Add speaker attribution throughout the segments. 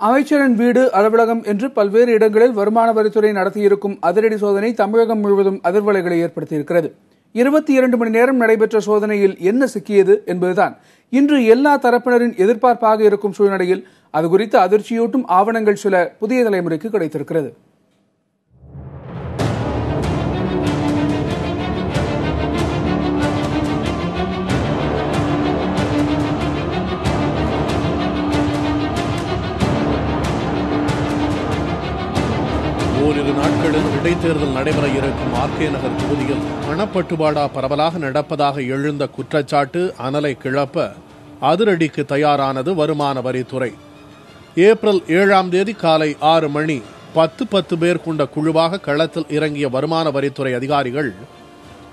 Speaker 1: அமைச்சரின் வீடு அலுவலகம் என்று பல்வேறு இடங்களில் வருமான வரித்துறை நடத்தியிருக்கும் அதிரடி சோதனை தமிழகம் முழுவதும் அதிர்வலைகளை ஏற்படுத்தியிருக்கிறது. 22 மணி நேரம் நடைபெற்ற சோதனையில் என்ன சிக்கியது என்பதுதான் இன்று எல்லா தரப்பினரின் எதிர்பார்ப்பாக இருக்கும் சூழ்நிலையில் அது குறித்து அதிர்ச்சியூட்டும் ஆவணங்கள் சில புதிய தலைமுறைக்கு கிடைத்திருக்கிறது.
Speaker 2: ஓரிரு நாட்களில் இடைத்தேர்தல் நடைபெற இருக்கும் ஆர்கே நகர் தொகுதியில் பணப்பட்டுவாடா பரவலாக நடப்பதாக எழுந்த குற்றச்சாட்டு அனலை கிளப்ப அதிரடிக்கு தயாரானது வருமான வரித்துறை. ஏப்ரல் 7ஆம் தேதி காலை 6 மணி 10 பேர் கொண்ட குழுவாக களத்தில் இறங்கிய வருமான வரித்துறை அதிகாரிகள்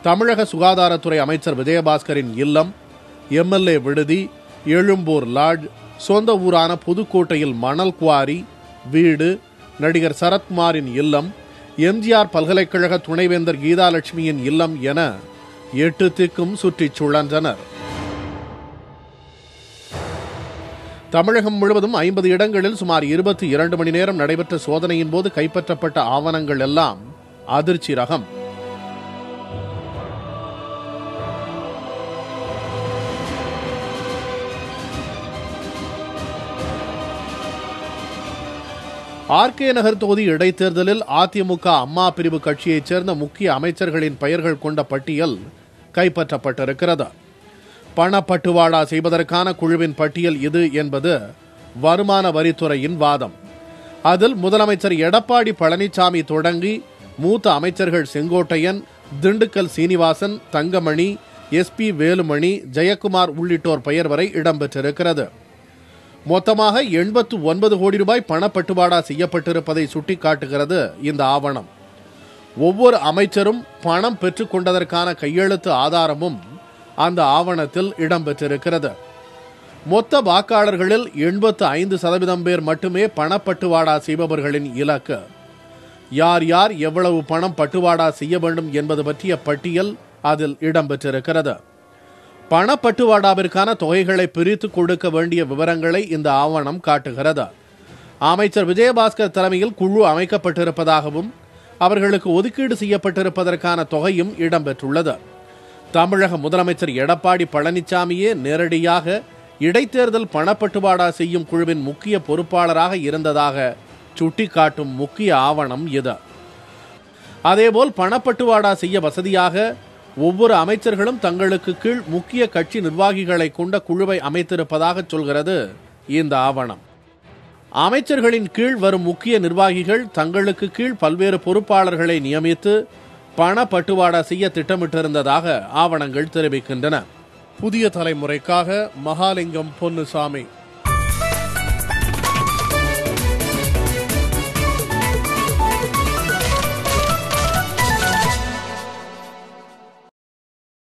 Speaker 2: தமிழக சுகாதாரத்துறை அமைச்சர் விஜயபாஸ்கரின் இல்லம், எம்எல்ஏ விடுதி, எழும்பூர் லாட்ஜ், சொந்த ஊரான புதுக்கோட்டையில் மணல் குவாரி, வீடு, நடிகர் சரத்குமாரின் இல்லம், எம்ஜிஆர் பல்கலைக்கழக துணைவேந்தர் கீதாலட்சுமியின் இல்லம் என 8 திக்கும் சுற்றிச் சுழன்றனர். தமிழகம் முழுவதும் 50 இடங்களில் சுமார் 22 மணி நேரம் நடைபெற்ற சோதனையின் போது கைப்பற்றப்பட்ட ஆவணங்கள் எல்லாம் அதிர்ச்சி ரகம். ஆர்கே நகர் தொகுதி இடைத்தேர்தலில் அதிமுக அம்மா பிரிவு கட்சியைச் சேர்ந்த முக்கிய அமைச்சர்களின் பெயர்கள் கொண்ட பட்டியல் கைப்பற்றப்பட்டிருக்கிறது. பணப்பட்டுவாடா செய்வதற்கான குழுவின் பட்டியல் இது என்பது வருமான வரித்துறையின் வாதம். அதில் முதலமைச்சர் எடப்பாடி பழனிசாமி தொடங்கி மூத்த அமைச்சர்கள் செங்கோட்டையன், திண்டுக்கல் சீனிவாசன், தங்கமணி, SP வேலுமணி, ஜெயக்குமார் உள்ளிட்டோர் பெயர் வரை இடம்பெற்றிருக்கிறது. மொத்தமாக 89 கோடி ரூபாய் பணப்பட்டுவாடா செய்யப்பட்டிருப்பதை சுட்டிக்காட்டுகிறது இந்த ஆவணம். ஒவ்வொரு அமைச்சரும் பணம் பெற்றுக் கொண்டதற்கான கையெழுத்து ஆதாரமும் அந்த ஆவணத்தில் இடம்பெற்றிருக்கிறது. மொத்த வாக்காளர்களில் 85% பேர் மட்டுமே பணப்பட்டுவாடா செய்பவர்களின் இலக்கு. யார் யார் எவ்வளவு பணம் பட்டுவாடா செய்ய வேண்டும் என்பது பற்றிய பட்டியல் அதில் இடம்பெற்றிருக்கிறது. பணப்பட்டுவாடாவிற்கான தொகைகளை பிரித்து கொடுக்க வேண்டிய விவரங்களை இந்த ஆவணம் காட்டுகிறது. அமைச்சர் விஜயபாஸ்கர் தலைமையில் குழு அமைக்கப்பட்டிருப்பதாகவும் அவர்களுக்கு ஒதுக்கீடு செய்யப்பட்டிருப்பதற்கான தொகையும் இடம்பெற்றுள்ளது. தமிழக முதலமைச்சர் எடப்பாடி பழனிசாமியே நேரடியாக இடைத்தேர்தல் பணப்பட்டுவாடா செய்யும் குழுவின் முக்கிய பொறுப்பாளராக இருந்ததாக சுட்டிக்காட்டும் முக்கிய ஆவணம் இது. அதேபோல் பணப்பட்டுவாடா செய்ய வசதியாக ஒவ்வொரு அமைச்சர்களும் தங்களுக்கு கீழ் முக்கிய கட்சி நிர்வாகிகளை கொண்ட குழுவை அமைத்திருப்பதாக சொல்கிறது இந்த ஆவணம். அமைச்சர்களின் கீழ் வரும் முக்கிய நிர்வாகிகள் தங்களுக்கு கீழ் பல்வேறு பொறுப்பாளர்களை நியமித்து பணப்பட்டுவாடா செய்ய திட்டமிட்டிருந்ததாக ஆவணங்கள் தெரிவிக்கின்றன. புதிய தலைமுறைக்காக மகாலிங்கம் பொன்னுசாமி.